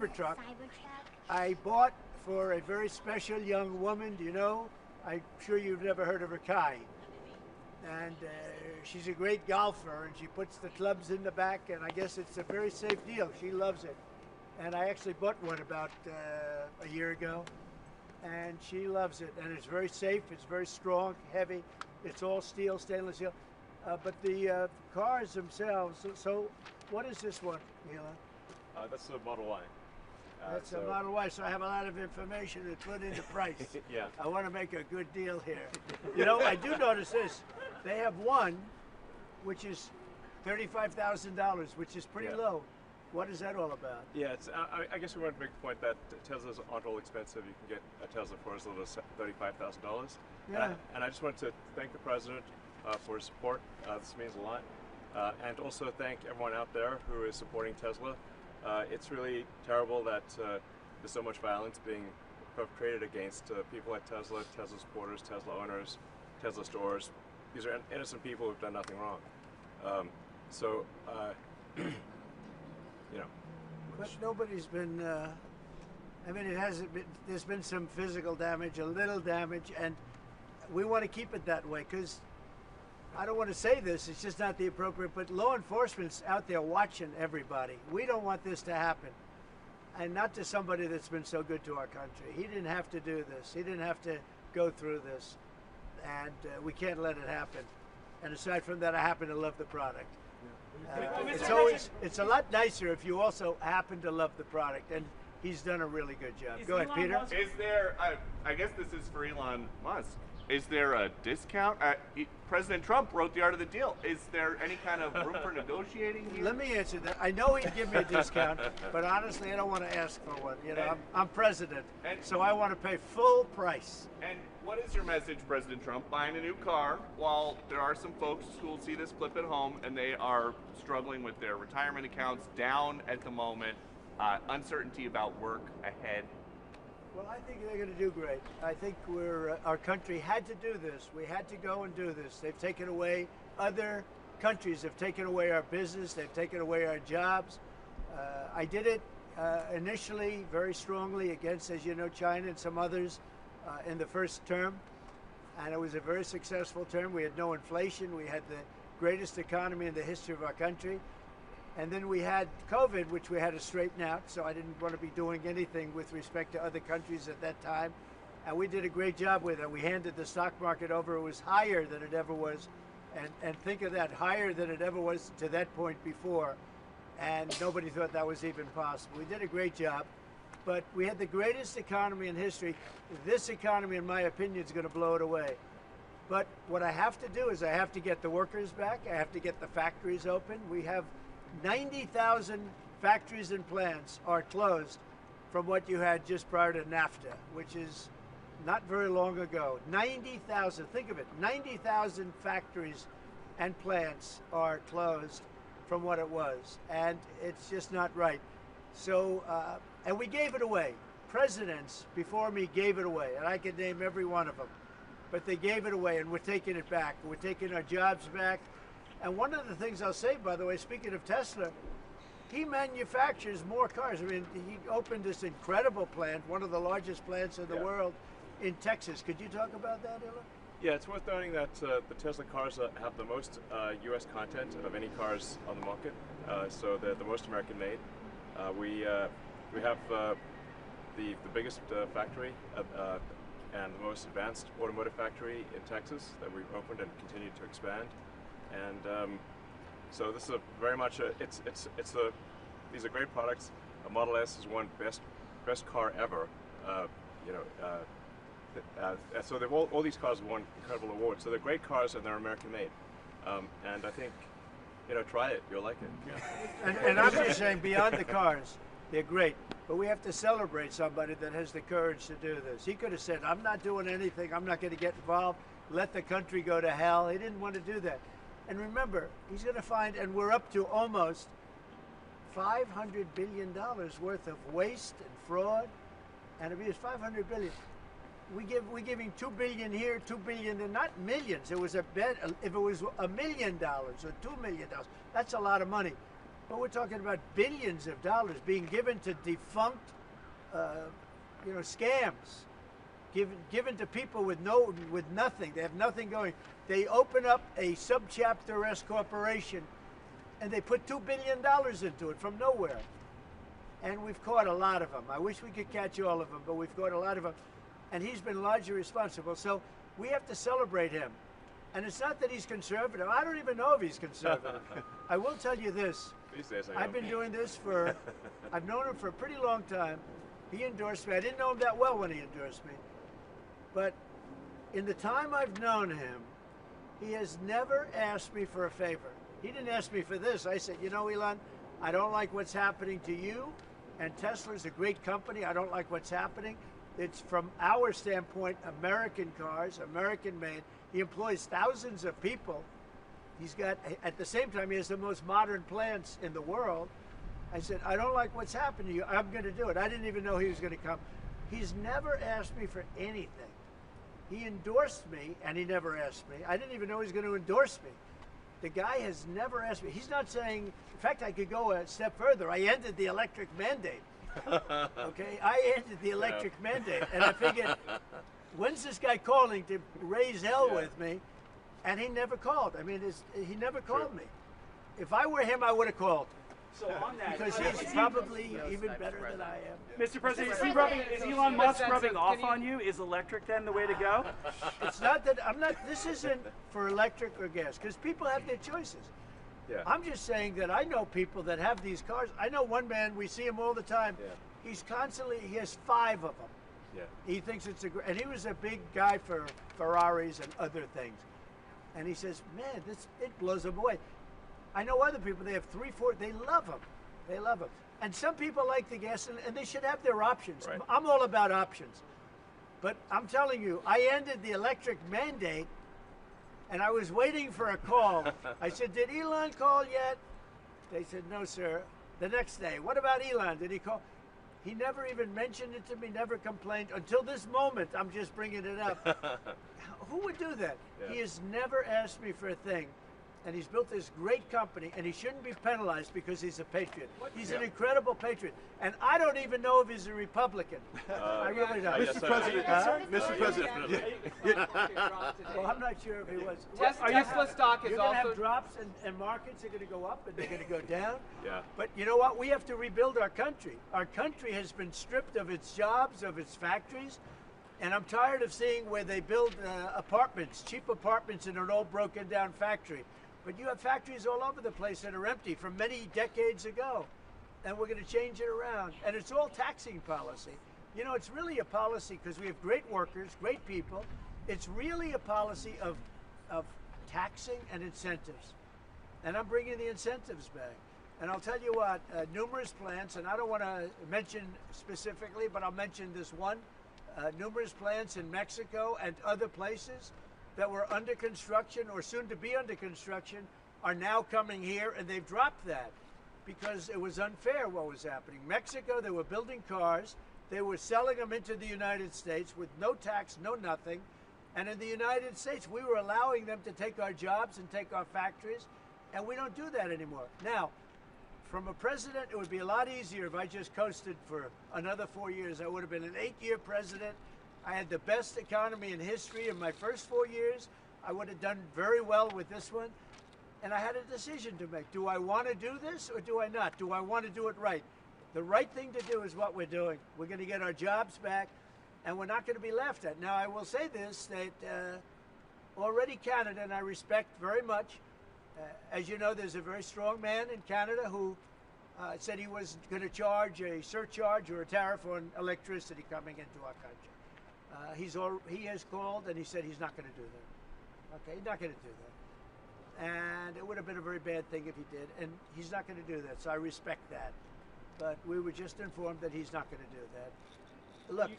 Cybertruck Cybertruck? I bought for a very special young woman. Do you know? I'm sure you've never heard of her, Kai. And she's a great golfer, and she puts the clubs in the back, and I guess it's a very safe deal. She loves it. And I actually bought one about a year ago, and she loves it. And it's very safe, it's very strong, heavy. It's all steel, stainless steel. But the cars themselves, so what is this one, Mila? That's the Model Y. That's a Model Y, so I have a lot of information to put into price. Yeah. I want to make a good deal here. You know, I do notice this. They have one, which is $35,000, which is pretty low. What is that all about? Yeah, it's, I guess we want to make the point that Teslas aren't all expensive. You can get a Tesla for as little as $35,000. Yeah. And I just want to thank the president for his support. This means a lot. And also thank everyone out there who is supporting Tesla. It's really terrible that there's so much violence being perpetrated against people like Tesla, Tesla supporters, Tesla owners, Tesla stores. These are innocent people who've done nothing wrong. You know. But nobody's been, I mean, it hasn't been, there's been some physical damage, a little damage, and we want to keep it that way because I don't want to say this, it's just not the appropriate, but law enforcement's out there watching everybody. We don't want this to happen. And not to somebody that's been so good to our country. He didn't have to do this. He didn't have to go through this. And we can't let it happen. And aside from that, I happen to love the product. It's a lot nicer if you also happen to love the product. And he's done a really good job. Go ahead, Peter. Is there, I guess this is for Elon Musk. Is there a discount? President Trump wrote the art of the deal. Is there any kind of room for negotiating here? Let me answer that. I know he'd give me a discount, but honestly, I don't want to ask for one. You know, I'm president, so I want to pay full price. And what is your message, President Trump? Buying a new car while there are some folks who will see this clip at home and they are struggling with their retirement accounts down at the moment, uncertainty about work ahead. Well, I think they're going to do great. I think our country had to do this. We had to go and do this. They've taken away, other countries have taken away our business. They've taken away our jobs. I did it initially very strongly against, as you know, China and some others in the first term. And it was a very successful term. We had no inflation. We had the greatest economy in the history of our country. And then we had COVID, which we had to straighten out, so I didn't want to be doing anything with respect to other countries at that time. And we did a great job with it. We handed the stock market over. It was higher than it ever was. And think of that, higher than it ever was to that point before. And nobody thought that was even possible. We did a great job. But we had the greatest economy in history. This economy, in my opinion, is going to blow it away. But what I have to do is I have to get the workers back. I have to get the factories open. We have 90,000 factories and plants are closed from what you had just prior to NAFTA, which is not very long ago. 90,000, think of it, 90,000 factories and plants are closed from what it was, and it's just not right. So, and we gave it away. Presidents before me gave it away, and I could name every one of them, but they gave it away, and we're taking it back. We're taking our jobs back. And one of the things I'll say, by the way, speaking of Tesla, he manufactures more cars. I mean, he opened this incredible plant, one of the largest plants in the world, in Texas. Could you talk about that, Illa? Yeah, it's worth noting that the Tesla cars have the most U.S. content of any cars on the market, so they're the most American made. We have the biggest factory and the most advanced automotive factory in Texas that we've opened and continue to expand. And so this is very much these are great products. A Model S is one best car ever. So they've all these cars have won incredible awards. So they're great cars and they're American made. And I think, try it, you'll like it. Yeah. And I'm just saying, beyond the cars, they're great. But we have to celebrate somebody that has the courage to do this. He could have said, I'm not doing anything, I'm not going to get involved, let the country go to hell. He didn't want to do that. And remember, he's going to find, and we're up to almost $500 billion worth of waste and fraud. And if it was $500 billion, we giving $2 billion here, $2 billion there, not millions. It was a bet. If it was $1 million or $2 million, that's a lot of money. But we're talking about billions of dollars being given to defunct, scams, given to people with nothing. They have nothing going. They open up a subchapter S corporation, and they put $2 billion into it from nowhere. And we've caught a lot of them. I wish we could catch all of them, but we've caught a lot of them. And he's been largely responsible. So we have to celebrate him. And it's not that he's conservative. I don't even know if he's conservative. I will tell you this. I've been doing this I've known him for a pretty long time. He endorsed me. I didn't know him that well when he endorsed me. But in the time I've known him, he has never asked me for a favor. He didn't ask me for this. I said, you know, Elon, I don't like what's happening to you. And Tesla's a great company. I don't like what's happening. It's, from our standpoint, American cars, American made. He employs thousands of people. He's got, at the same time, he has the most modern plants in the world. I said, I don't like what's happened to you. I'm going to do it. I didn't even know he was going to come. He's never asked me for anything. He endorsed me, and he never asked me. I didn't even know he was going to endorse me. The guy has never asked me. He's not saying, in fact, I could go a step further. I ended the electric mandate. Okay, I ended the electric mandate, and I figured, when's this guy calling to raise hell with me? And he never called. I mean, he never called me. If I were him, I would have called. So on that, because he's probably even better than I am. Mr. President, is Elon Musk rubbing off on you? Is electric then the way to go? It's not that this isn't for electric or gas, because people have their choices. Yeah. I'm just saying that I know people that have these cars. I know one man, we see him all the time. Yeah. He has 5 of them. Yeah. He thinks it's and he was a big guy for Ferraris and other things. And he says, man, it blows him away. I know other people, they have 3, 4, they love them. They love them. And some people like the gas, and they should have their options. Right. I'm all about options. But I'm telling you, I ended the electric mandate, and I was waiting for a call. I said, did Elon call yet? They said, no, sir. The next day, what about Elon? Did he call? He never even mentioned it to me, never complained. Until this moment, I'm just bringing it up. Who would do that? Yeah. He has never asked me for a thing. And he's built this great company, and he shouldn't be penalized because he's a patriot. He's an incredible patriot. And I don't even know if he's a Republican. I really don't. Mr. President, Mr. President. Well, I'm not sure if he was. Tesla stock is You're going to also have drops, and markets are going to go up, and they're going to go down. Yeah. But you know what? We have to rebuild our country. Our country has been stripped of its jobs, of its factories. And I'm tired of seeing where they build apartments, cheap apartments in an old broken down factory. But you have factories all over the place that are empty from many decades ago. And we're going to change it around. And it's all taxing policy. You know, it's really a policy because we have great workers, great people. It's really a policy of taxing and incentives. And I'm bringing the incentives back. And I'll tell you what, numerous plants, and I don't want to mention specifically, but I'll mention this one. Numerous plants in Mexico and other places that were under construction or soon to be under construction are now coming here, and they've dropped that because it was unfair what was happening. Mexico, they were building cars, they were selling them into the United States with no tax, no nothing, and in the United States we were allowing them to take our jobs and take our factories, and we don't do that anymore. Now, from a president, it would be a lot easier if I just coasted for another 4 years. I would have been an 8-year president. I had the best economy in history in my first 4 years. I would have done very well with this one. And I had a decision to make. Do I want to do this or do I not? Do I want to do it right? The right thing to do is what we're doing. We're going to get our jobs back, and we're not going to be laughed at. Now, I will say this, that already Canada, and I respect very much, as you know, there's a very strong man in Canada who said he was going to charge a surcharge or a tariff on electricity coming into our country. He has called and he said he's not going to do that. Okay, he's not going to do that. And it would have been a very bad thing if he did, and he's not going to do that, so I respect that. But we were just informed that he's not going to do that. Look,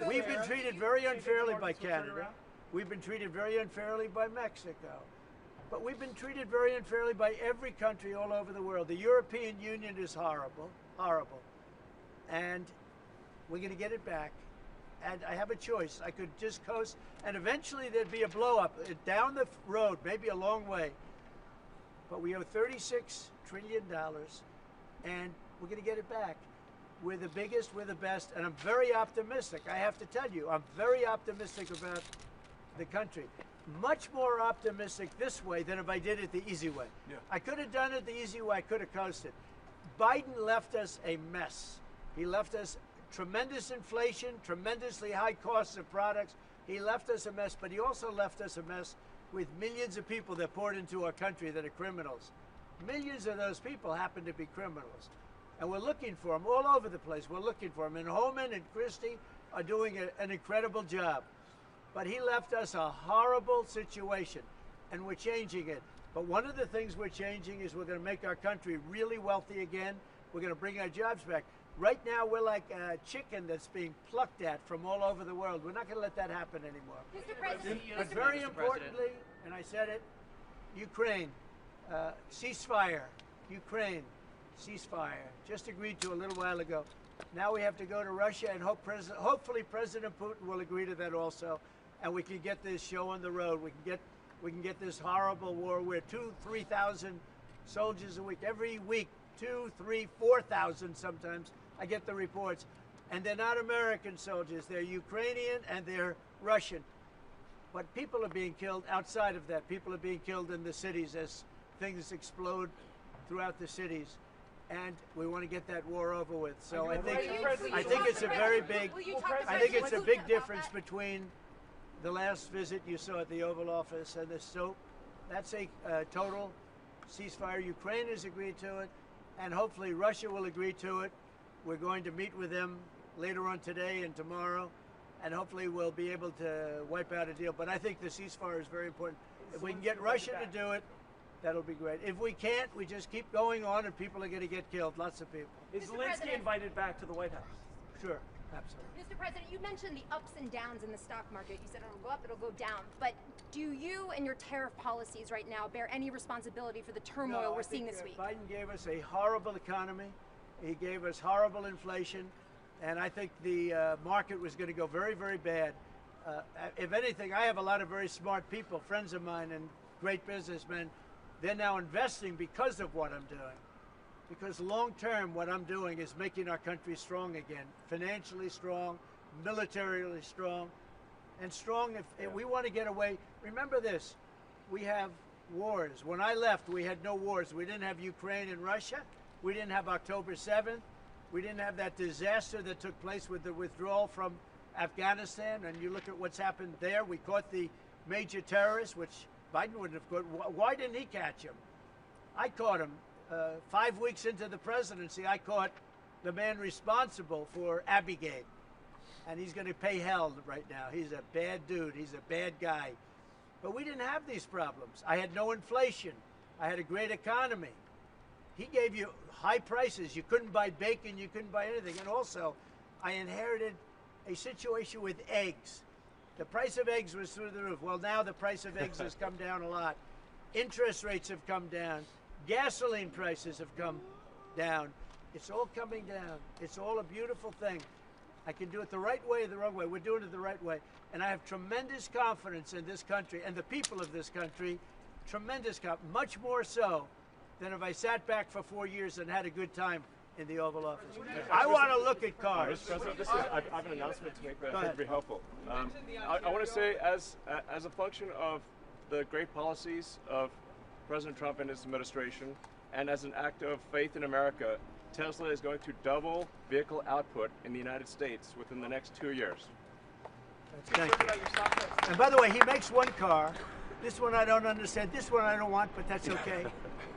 we've been treated very unfairly by Canada. We've been treated very unfairly by Mexico. But we've been treated very unfairly by every country all over the world. The European Union is horrible, horrible. And we're going to get it back. And I have a choice. I could just coast, and eventually there'd be a blow-up down the road, maybe a long way. But we owe $36 trillion. and we're going to get it back. We're the biggest, we're the best, and I'm very optimistic. I have to tell you, I'm very optimistic about the country. Much more optimistic this way than if I did it the easy way. Yeah. I could have done it the easy way, I could have coasted. Biden left us a mess. He left us tremendous inflation, tremendously high costs of products. He left us a mess, but he also left us a mess with millions of people that poured into our country that are criminals. Millions of those people happen to be criminals. And we're looking for them all over the place. We're looking for them. And Holman and Christie are doing an incredible job. But he left us a horrible situation, and we're changing it. But one of the things we're changing is we're going to make our country really wealthy again. We're going to bring our jobs back. Right now, we're like a chicken that's being plucked at from all over the world. We're not going to let that happen anymore. Mr. President, But very importantly, and I said it, Ukraine, ceasefire. Ukraine, ceasefire. Just agreed to a little while ago. Now we have to go to Russia, and hopefully President Putin will agree to that also, and we can get this show on the road. We can get this horrible war where 2,000-3,000 soldiers a week, every week, 2,000, 3,000, 4,000 sometimes. I get the reports, and they're not American soldiers. They're Ukrainian and they're Russian. But people are being killed outside of that. People are being killed in the cities as things explode throughout the cities. And we want to get that war over with. So I think it's a very big, I think it's a big difference between the last visit you saw at the Oval Office and this. So that's a total ceasefire. Ukraine has agreed to it, and hopefully Russia will agree to it. We're going to meet with them later on today and tomorrow, and hopefully we'll be able to wipe out a deal. But I think the ceasefire is very important. If we can get Russia to do it, that'll be great. If we can't, we just keep going on, and people are going to get killed. Lots of people. Is Zelensky invited back to the White House? Sure, absolutely. Mr. President, you mentioned the ups and downs in the stock market. You said it'll go up, it'll go down. But do you and your tariff policies right now bear any responsibility for the turmoil we're seeing this week? Biden gave us a horrible economy. He gave us horrible inflation. And I think the market was going to go very, very bad. If anything, I have a lot of very smart people, friends of mine and great businessmen. They're now investing because of what I'm doing. Because long term, what I'm doing is making our country strong again, financially strong, militarily strong, and strong if we want to get away. Remember this, we have wars. When I left, we had no wars. We didn't have Ukraine and Russia. We didn't have October 7th. We didn't have that disaster that took place with the withdrawal from Afghanistan. And you look at what's happened there. We caught the major terrorist, which Biden wouldn't have caught. Why didn't he catch him? I caught him. 5 weeks into the presidency, I caught the man responsible for Abiegate. And he's going to pay hell right now. He's a bad dude. He's a bad guy. But we didn't have these problems. I had no inflation. I had a great economy. He gave you high prices. You couldn't buy bacon. You couldn't buy anything. And also, I inherited a situation with eggs. The price of eggs was through the roof. Well, now the price of eggs has come down a lot. Interest rates have come down. Gasoline prices have come down. It's all coming down. It's all a beautiful thing. I can do it the right way or the wrong way. We're doing it the right way. And I have tremendous confidence in this country and the people of this country. Tremendous confidence. Much more so than if I sat back for 4 years and had a good time in the Oval Office. I want to look at cars. Mr. President, I have an announcement to make that I think would be helpful. I want to say, as a function of the great policies of President Trump and his administration, and as an act of faith in America, Tesla is going to double vehicle output in the United States within the next 2 years. Thank you. And by the way, he makes one car. This one I don't understand. This one I don't want, but that's okay.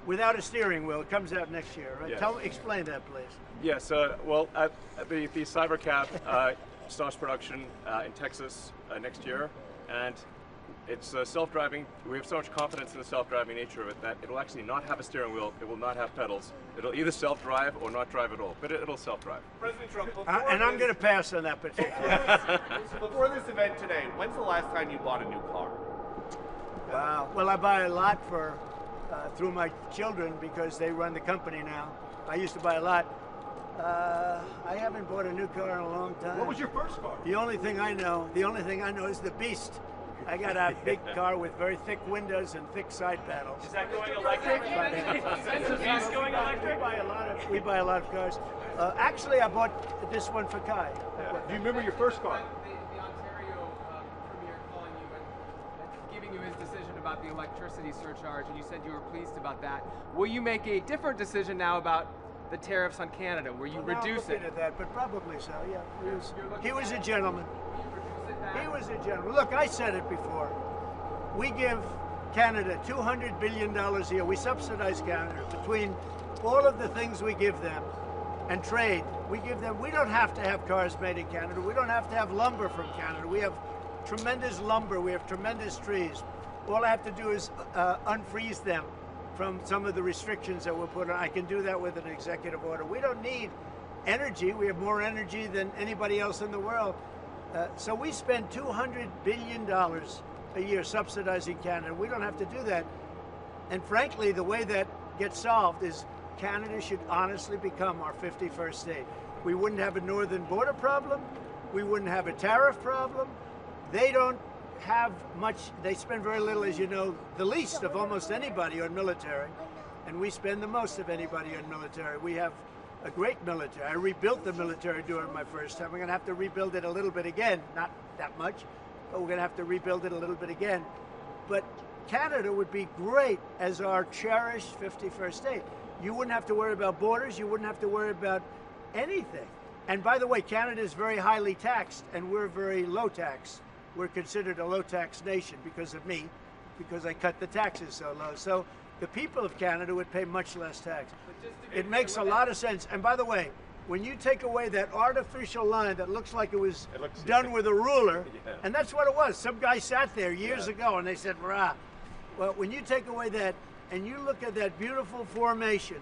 Without a steering wheel, it comes out next year, right? Yes. Explain that, please. Yes. Well, the Cybercab starts production in Texas next year, and it's self-driving. We have so much confidence in the self-driving nature of it that it'll actually not have a steering wheel. It will not have pedals. It'll either self-drive or not drive at all, but it'll self-drive. President Trump, And I'm going to pass on that particular. before this event today, when's the last time you bought a new car? Well, I buy a lot through my children because they run the company now. I used to buy a lot. I haven't bought a new car in a long time. What was your first car? The only thing I know is the Beast. I got a big car with very thick windows and thick side panels. Is that going electric? Is going electric? We buy a lot of cars. Actually, I bought this one for Kai. Do you remember your first car? The Ontario Premier calling you and giving you his decision about the electricity surcharge, and you said you were pleased about that. Will you make a different decision now about the tariffs on Canada, where you reduce I'm looking it? at that, but probably so. Yeah, he was a Will gentleman. you reduce it back? He was a gentleman. Look, I said it before. We give Canada $200 billion a year. We subsidize Canada between all of the things we give them and trade. We give them. We don't have to have cars made in Canada. We don't have to have lumber from Canada. We have tremendous lumber. We have tremendous trees. All I have to do is unfreeze them from some of the restrictions that were put on. I can do that with an executive order. We don't need energy. We have more energy than anybody else in the world. So we spend $200 billion a year subsidizing Canada. We don't have to do that. And frankly, the way that gets solved is Canada should honestly become our 51st state. We wouldn't have a northern border problem. We wouldn't have a tariff problem. They don't have much, they spend very little, as you know, the least of almost anybody on military, and we spend the most of anybody on military. We have a great military. I rebuilt the military during my first time. We're going to have to rebuild it a little bit again, not that much, but we're going to have to rebuild it a little bit again. But Canada would be great as our cherished 51st state. You wouldn't have to worry about borders. You wouldn't have to worry about anything. And by the way, Canada is very highly taxed, and we're very low tax. We're considered a low tax nation because of me, because I cut the taxes so low. So the people of Canada would pay much less tax. It makes a lot of sense. And by the way, when you take away that artificial line that looks like it was done with a ruler, and that's what it was. Some guy sat there years ago and they said, "Rah." Well, when you take away that and you look at that beautiful formation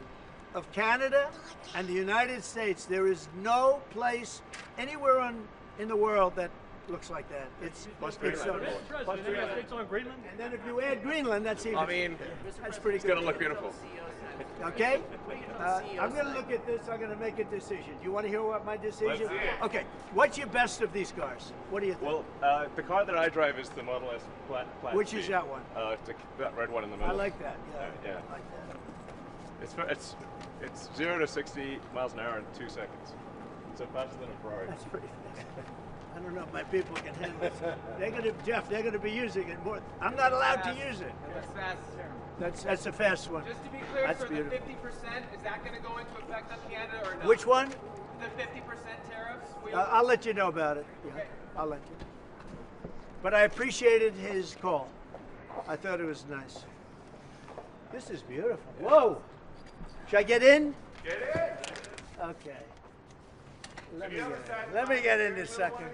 of Canada and the United States, there is no place anywhere in the world that looks like that. It's Greenland. Plus the United States on Greenland? and then if you add Greenland, that's even. That's pretty good. It's gonna look beautiful. Okay, I'm going to look at this. I'm going to make a decision. Do you want to hear what my decision? Let's see it. Okay, what's your best of these cars? What do you think? Well, the car that I drive is the Model S flat Which is speed. that one? That red one in the middle. I like that. Yeah, Yeah. I like that. It's 0 to 60 miles an hour in 2 seconds. So faster than a Ferrari. That's pretty fast. I don't know if my people can handle this. They're going to be using it more. I'm not allowed to use it. That's fast. That's a fast one. Just to be clear, That's for beautiful. the 50%, is that going to go into effect on Canada or no? Which one? The 50% tariffs? I'll let you know about it. Yeah, Okay. I'll let you. But I appreciated his call. I thought it was nice. This is beautiful. Whoa! Should I get in? Get in. Okay. Let me get in this second.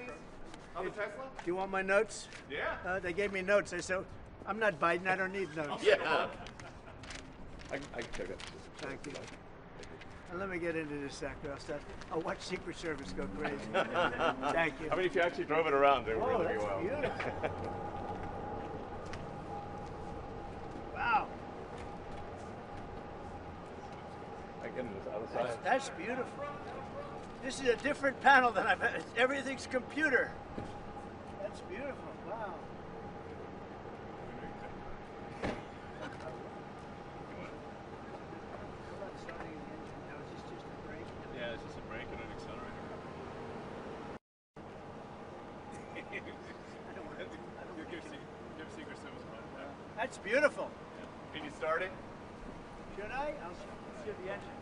On the Tesla? Do you want my notes? Yeah. They gave me notes. They said, I'm not Biden. I don't need notes. Yeah. I can check it. Thank you. And let me get into this sector. I'll watch Secret Service go crazy. Thank you. I mean, if you actually drove it around, it would Oh, really be that's wild. beautiful. Wow. I get into this other side. That's beautiful. This is a different panel than I've had. Everything's computer. That's beautiful. Wow. Yeah, it's just a brake and an accelerator. Give Secret Service a run. That's beautiful. Can you start it? Should I? I'll see the engine.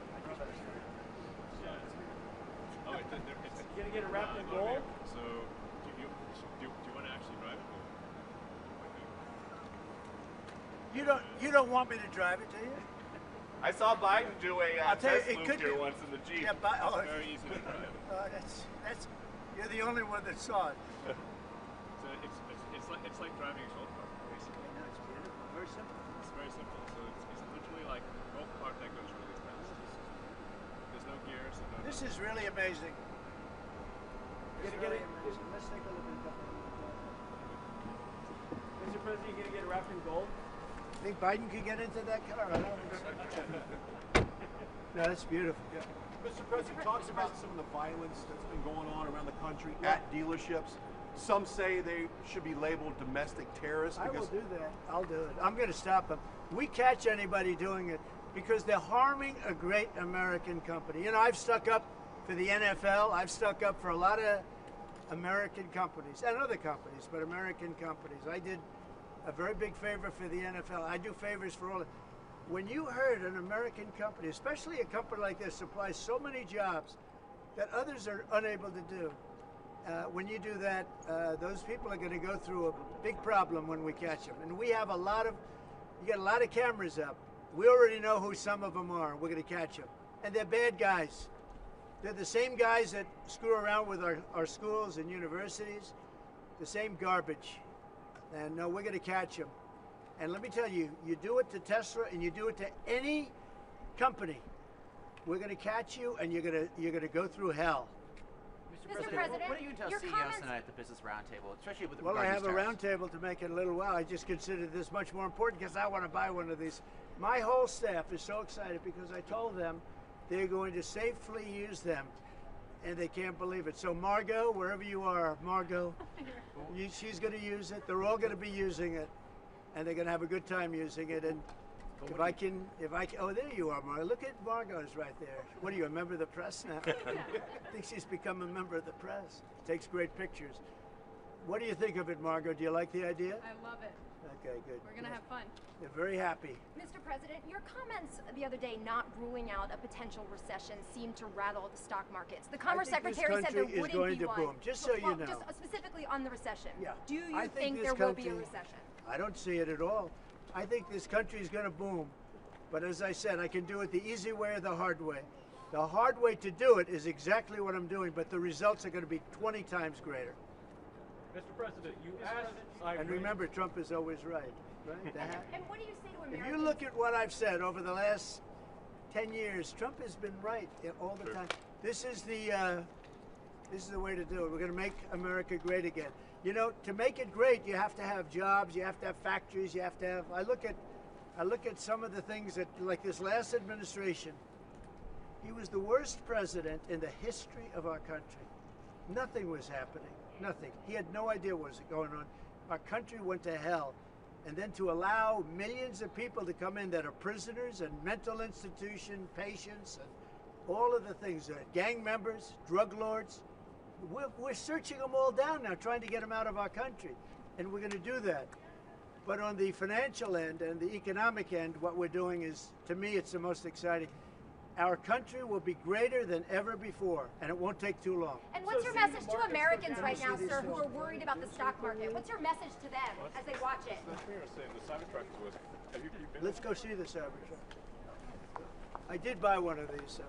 Oh, it's You gonna get it wrapped in gold? So, do you want to actually drive it? You don't want me to drive it, do you? I saw Biden do a I'll tell you, test it loop could here be. once in the Jeep. Yeah, but It's very easy to drive. that's you're the only one that saw it. So it's like driving a golf cart, basically. No, it's beautiful. Very simple. It's very simple. So it's literally like a golf cart that goes really fast. There's no gears. And no This is really amazing. Gonna get it. Let's take a look at Mr. President, you gonna get it wrapped in gold? Think Biden could get into that car? I don't think so. No, that's beautiful. Mr. President talks about some of the violence that's been going on around the country at dealerships. Some say they should be labeled domestic terrorists. I will Because do that. I'll do it. I'm going to stop them. We catch anybody doing it because they're harming a great American company. You know, I've stuck up for the NFL. I've stuck up for a lot of American companies and other companies, but American companies. I did a very big favor for the NFL. I do favors for all. When you heard an American company, especially a company like this, supplies so many jobs that others are unable to do, when you do that, those people are going to go through a big problem when we catch them. And we have you got a lot of cameras up. We already know who some of them are. We're going to catch them. And they're bad guys. They're the same guys that screw around with our schools and universities, the same garbage. And no, we're going to catch them. And let me tell you, you do it to Tesla and you do it to any company, we're going to catch you and you're going to go through hell. Mr. President, what do you tell your CEOs comments- tonight at the Business Roundtable, especially with Well, I regard have to a these tariffs? roundtable to make it a little while. I just consider this much more important because I want to buy one of these. My whole staff is so excited because I told them they're going to safely use them, and they can't believe it. So Margot, wherever you are, Margot, she's going to use it. They're all going to be using it, and they're going to have a good time using it. And if I can, oh, there you are, Margot. Look at Margot's right there. What are you, a member of the press now? I think she's become a member of the press. Takes great pictures. What do you think of it, Margot? Do you like the idea? I love it. Okay, good. We're gonna have fun. They're very happy. Mr. President, your comments the other day not ruling out a potential recession seemed to rattle the stock markets. The Commerce think this Secretary said there country is wouldn't going be to one. boom, just so you know. Just specifically on the recession. Yeah. Do you I think this there will be a country- recession? I don't see it at all. I think this country is going to boom. But as I said, I can do it the easy way or the hard way. The hard way to do it is exactly what I'm doing, but the results are going to be 20 times greater. Mr. President, you asked. And remember, Trump is always right. Right? And what do you say to If Americans? you look at what I've said over the last 10 years, Trump has been right all the time. This is the way to do it. We're going to make America great again. You know, to make it great, you have to have jobs, you have to have factories, you have to have. I look at some of the things that, like this last administration, he was the worst president in the history of our country. Nothing was happening. Nothing. He had no idea what was going on. Our country went to hell. And then to allow millions of people to come in that are prisoners and mental institution patients and all of the things, gang members, drug lords, we're searching them all down now, trying to get them out of our country. And we're going to do that. But on the financial end and the economic end, what we're doing is, to me, it's the most exciting. Our country will be greater than ever before, and it won't take too long. And what's your message to Americans right now, sir, who are worried about the stock market? What's your message to them as they watch it? The Cybertruck was. Have you been? Let's go see the Cybertruck. I did buy one of these. So.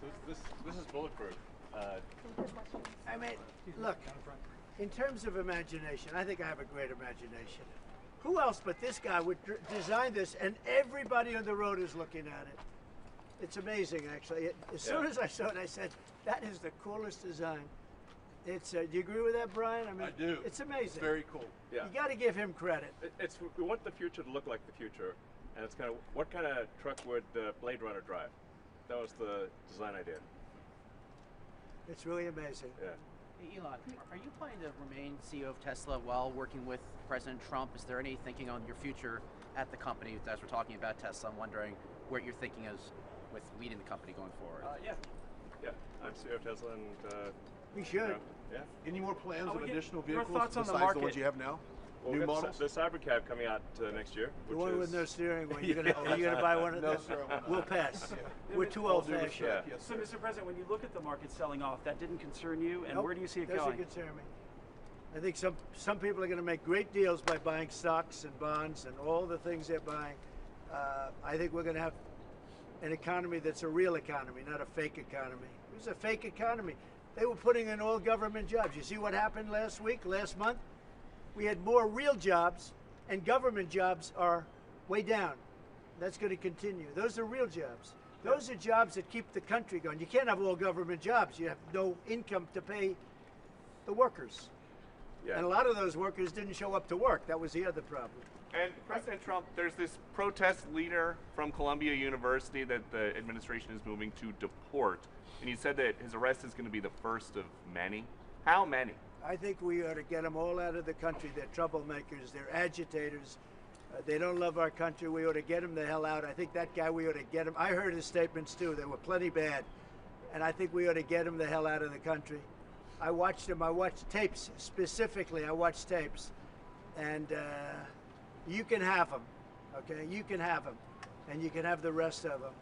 So this is bulletproof. I mean, look, in terms of imagination, I think I have a great imagination. Who else but this guy would design this, and everybody on the road is looking at it? It's amazing, actually. As soon as I saw it, I said, that is the coolest design. It's. Do you agree with that, Brian? I mean, I do. It's amazing. It's very cool. Yeah. You got to give him credit. We want the future to look like the future, and it's kind of what kind of truck would Blade Runner drive? That was the design idea. It's really amazing. Yeah. Hey, Elon, are you planning to remain CEO of Tesla while working with President Trump? Is there any thinking on your future at the company as we're talking about Tesla? I'm wondering what your thinking is with leading the company going forward. Yeah. I'm CEO of Tesla, and We should. yeah. Any more plans Oh, of we get additional your vehicles thoughts on the besides the market. ones you have now? Well, New we got models? the Cybercab coming out next year. The Which one is, with no steering wheel. Are you gonna buy one of No, those? sir, I will not. We'll pass. Yeah. We're too All due old-fashioned. respect, Yeah. yes, So, sir. Mr. President, when you look at the market selling off, that didn't concern you, and Nope, where do you see it doesn't going? concern me. I think some people are going to make great deals by buying stocks and bonds and all the things they're buying. I think we're going to have an economy that's a real economy, not a fake economy. It was a fake economy. They were putting in all government jobs. You see what happened last month? We had more real jobs, and government jobs are way down. That's going to continue. Those are real jobs. Those are jobs that keep the country going. You can't have all government jobs. You have no income to pay the workers. Yeah. And a lot of those workers didn't show up to work. That was the other problem. And President Trump, there's this protest leader from Columbia University that the administration is moving to deport. And he said that his arrest is going to be the first of many. How many? I think we ought to get them all out of the country. They're troublemakers. They're agitators. They don't love our country. We ought to get them the hell out. I think that guy, we ought to get him. I heard his statements too. They were plenty bad. And I think we ought to get him the hell out of the country. I watched him. I watched tapes specifically. I watched tapes. And you can have them, okay? You can have them. And you can have the rest of them.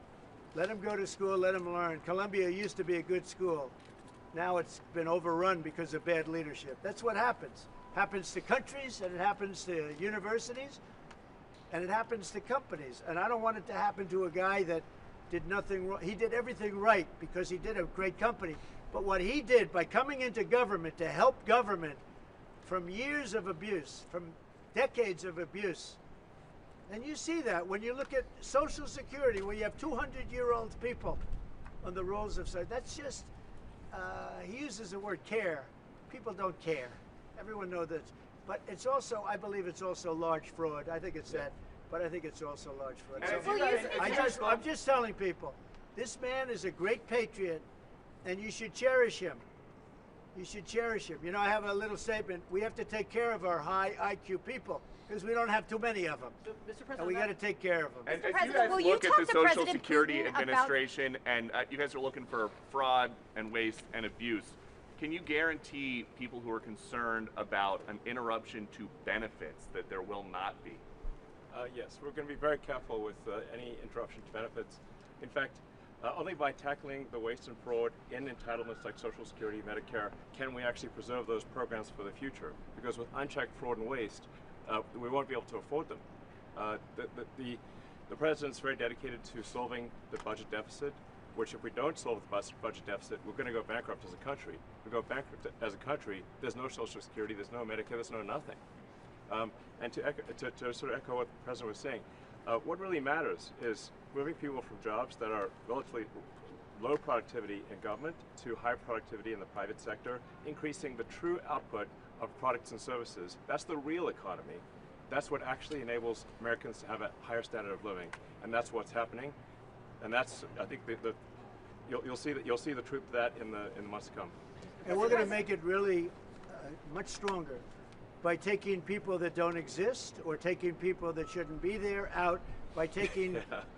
Let them go to school. Let them learn. Columbia used to be a good school. Now it's been overrun because of bad leadership. That's what happens. Happens to countries, and it happens to universities, and it happens to companies. And I don't want it to happen to a guy that did nothing wrong. He did everything right because he did a great company. But what he did by coming into government to help government from years of abuse, from decades of abuse, and you see that when you look at Social Security, where you have 200-year-old people on the rolls of society. That's just, he uses the word care. People don't care. Everyone knows that. But it's also, I believe it's also large fraud. I think it's that, but I think it's also large fraud. So I'm just telling people, this man is a great patriot, and you should cherish him. You should cherish him. You know, I have a little statement. We have to take care of our high IQ people because we don't have too many of them. Mr. President, And we got to take care of them. And as you guys look at the Social Security Administration and you guys are looking for fraud and waste and abuse, can you guarantee people who are concerned about an interruption to benefits that there will not be? Yes, we're going to be very careful with any interruption to benefits. In fact, only by tackling the waste and fraud in entitlements like Social Security, Medicare, can we actually preserve those programs for the future. Because with unchecked fraud and waste, we won't be able to afford them. The president's very dedicated to solving the budget deficit, which if we don't solve the budget deficit, we're going to go bankrupt as a country. If we go bankrupt as a country, there's no Social Security, there's no Medicare, there's no nothing. And to sort of echo what the president was saying, what really matters is moving people from jobs that are relatively low productivity in government to high productivity in the private sector, increasing the true output of products and services. That's the real economy. That's what actually enables Americans to have a higher standard of living, and that's what's happening. And that's, I think, you'll see the truth of that in the months to come. And we're going to make it really much stronger by taking people that don't exist or taking people that shouldn't be there out, by taking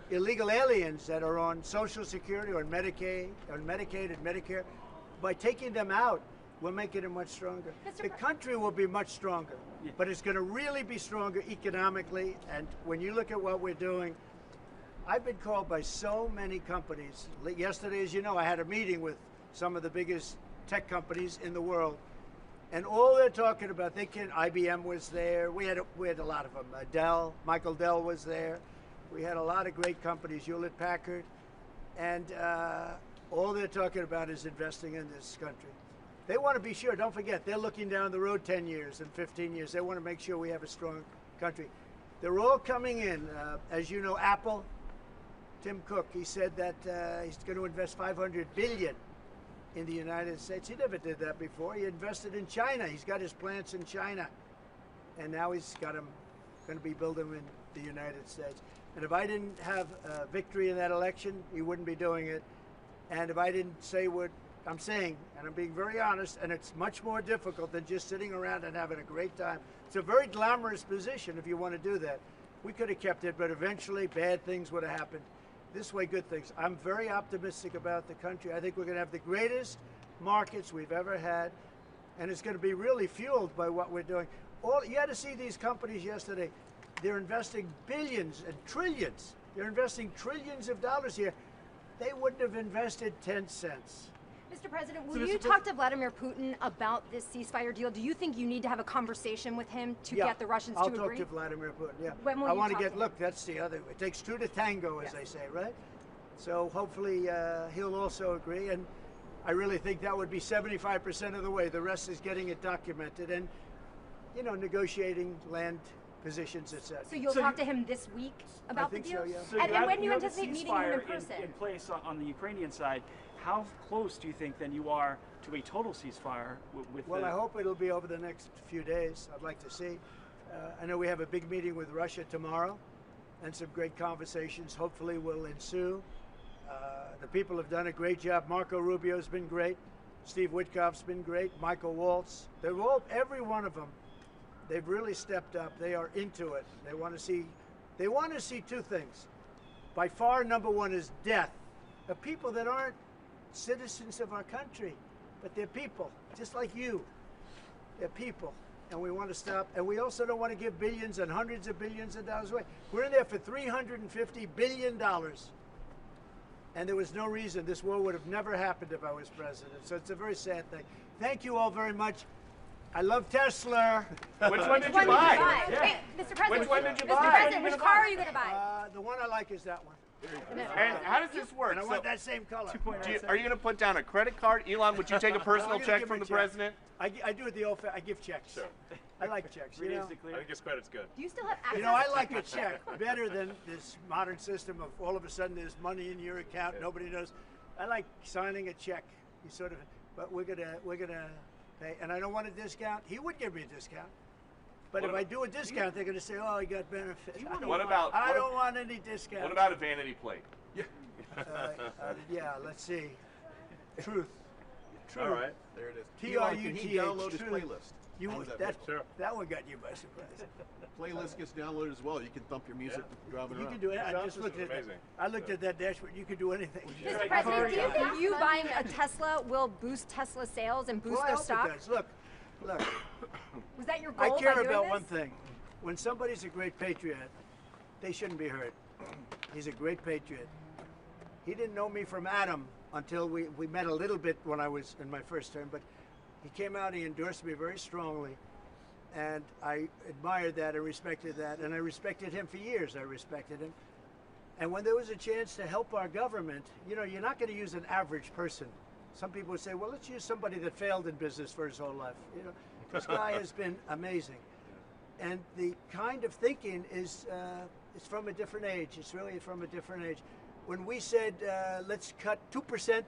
illegal aliens that are on Social Security or Medicaid and Medicare, by taking them out. We're making it much stronger. The country will be much stronger, but it's going to really be stronger economically. And when you look at what we're doing, I've been called by so many companies. Yesterday, as you know, I had a meeting with some of the biggest tech companies in the world, and all they're talking about, IBM was there. We had a lot of them. Dell, Michael Dell was there. We had a lot of great companies, Hewlett Packard, and all they're talking about is investing in this country. They want to be sure, don't forget, they're looking down the road 10 years and 15 years. They want to make sure we have a strong country. They're all coming in. As you know, Apple, Tim Cook, he said that he's going to invest $500 billion in the United States. He never did that before. He invested in China. He's got his plants in China. And now he's got them, going to be building them in the United States. And if I didn't have victory in that election, he wouldn't be doing it. And if I didn't say what I'm saying, and I'm being very honest, and it's much more difficult than just sitting around and having a great time. It's a very glamorous position if you want to do that. We could have kept it, but eventually bad things would have happened. This way, good things. I'm very optimistic about the country. I think we're going to have the greatest markets we've ever had, and it's going to be really fueled by what we're doing. You had to see these companies yesterday. They're investing billions and trillions. They're investing trillions of dollars here. They wouldn't have invested 10 cents. Mr. President, will you talk to Vladimir Putin about this ceasefire deal? Do you think you need to have a conversation with him to get the Russians to agree? I'll talk to Vladimir Putin, yeah. When will I you want to talk get, to him? look, that's the other, it takes two to tango, as they say, right? So hopefully he'll also agree, and I really think that would be 75% of the way. The rest is getting it documented and, you know, negotiating land positions, etc. So you'll talk to him this week about the deal? I think so, So yeah. And when you have anticipate the meeting him in ceasefire person? in place on the Ukrainian side. How close do you think then you are to a total ceasefire with Well, I hope it'll be over the next few days. I'd like to see. I know we have a big meeting with Russia tomorrow, and some great conversations hopefully will ensue. The people have done a great job. Marco Rubio's been great. Steve Witkoff's been great. Michael Waltz. They're all, every one of them, they've really stepped up. They are into it. They want to see two things. By far, number one is death of people that aren't citizens of our country, but they're people, just like you. They're people, and we want to stop. And we also don't want to give billions and hundreds of billions of dollars away. We're in there for $350 billion. And there was no reason this war would have never happened if I was president. So it's a very sad thing. Thank you all very much. I love Tesla. Which one did you buy? Yeah. Wait, Mr. President. Which one did you Mr. buy? President, which car are you going to buy? The one I like is that one. And how does this work? And I want that same color. Are you going to put down a credit card? Elon, would you take a personal check from the president? I do it the old I give checks. Sure. I like checks. You know? I think his credit's good. Do you still have access? You know, I like a check better than this modern system of all of a sudden there's money in your account, nobody knows. I like signing a check. You sort of, but we're gonna pay, and I don't want a discount. He would give me a discount, but if I do a discount, they're gonna say, "Oh, he got benefits." I don't want any discount. What about a vanity plate? Yeah, let's see. Truth. All right. There it is. T-R-U-T-H. Can he download his Truth. playlist? That one got you by surprise. Playlist gets downloaded as well. You can thump your music driving You around. can do it. I just looked at amazing. I looked at that dashboard. You could do anything. Mr. President, do you think you buying a Tesla will boost Tesla sales and boost Well, I their hope stock? it does. Look. Was that your I goal care by doing about this? one thing. When somebody's a great patriot, they shouldn't be hurt. He's a great patriot. He didn't know me from Adam until we met a little bit when I was in my first term, but he came out, he endorsed me very strongly, and I admired that and respected that, and I respected him for years. I respected him. And when there was a chance to help our government, you know, you're not going to use an average person. Some people would say, well, let's use somebody that failed in business for his whole life. You know, this guy has been amazing. And the kind of thinking is it's from a different age. It's really from a different age. When we said, let's cut 2%,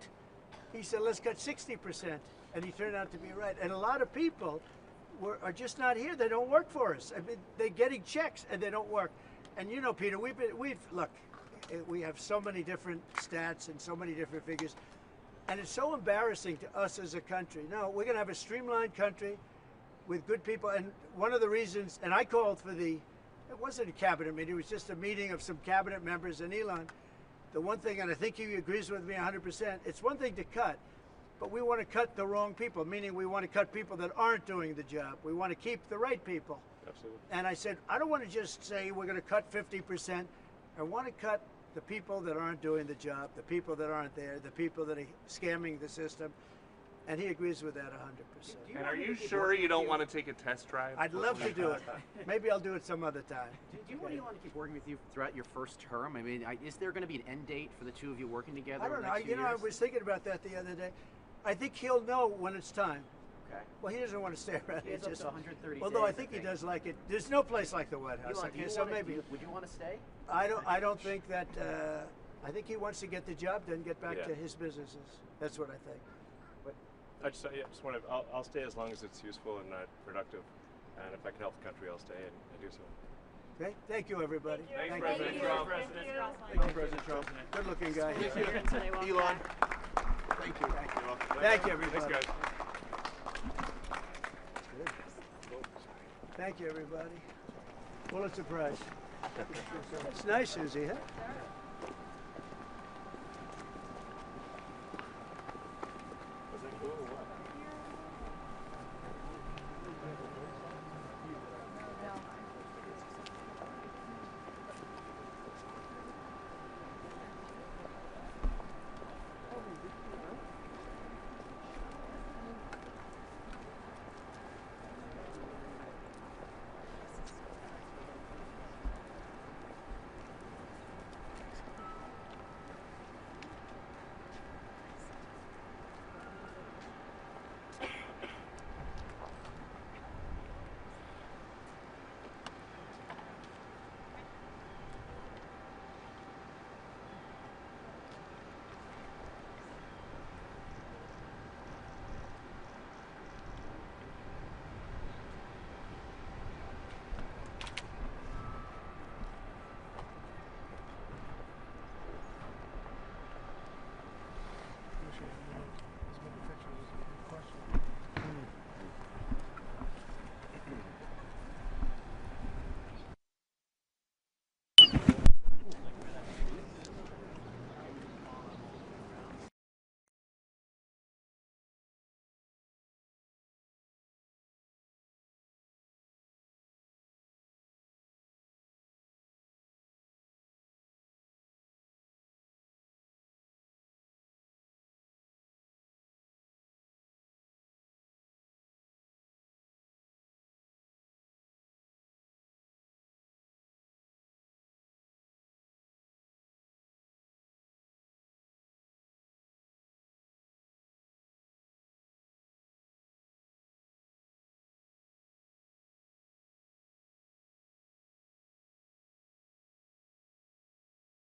he said, let's cut 60%. And he turned out to be right. And a lot of people are just not here. They don't work for us. I mean, they're getting checks and they don't work. And you know, Peter, look, we have so many different stats and so many different figures. And it's so embarrassing to us as a country. No, we're going to have a streamlined country with good people. And one of the reasons, and I called for it wasn't a cabinet meeting, it was just a meeting of some cabinet members and Elon. The one thing, and I think he agrees with me 100%, it's one thing to cut, but we want to cut the wrong people, meaning we want to cut people that aren't doing the job. We want to keep the right people. Absolutely. And I said, I don't want to just say we're going to cut 50%. I want to cut the people that aren't doing the job, the people that aren't there, the people that are scamming the system. And he agrees with that 100%. And are you sure you don't want to take a test drive? I'd love to do it. Maybe I'll do it some other time. Do you want Elon to keep working with you throughout your first term? I mean, is there going to be an end date for the two of you working together? I don't know. over the next few You know, I years? was thinking about that the other day. I think he'll know when it's time. Okay. Well, he doesn't want to stay around. He has It's up just, to 130 although I days, think he does like it. There's no place like the White House. Elon, Okay, so maybe. would you want to stay? I don't think that. I think he wants to get the job done, get back to his businesses. That's what I think. I just want to. I'll stay as long as it's useful and productive, and if I can help the country, I'll stay and do so. Okay. Thank you, everybody. Thanks, Thank you. President Trump. Thank you, President Trump. Good-looking guy. Thank you. Elon. Thank you. Thank you, everybody. Thanks, guys. Thank you, everybody. Pulitzer Prize. It's nice, Susie, huh? Was that cool?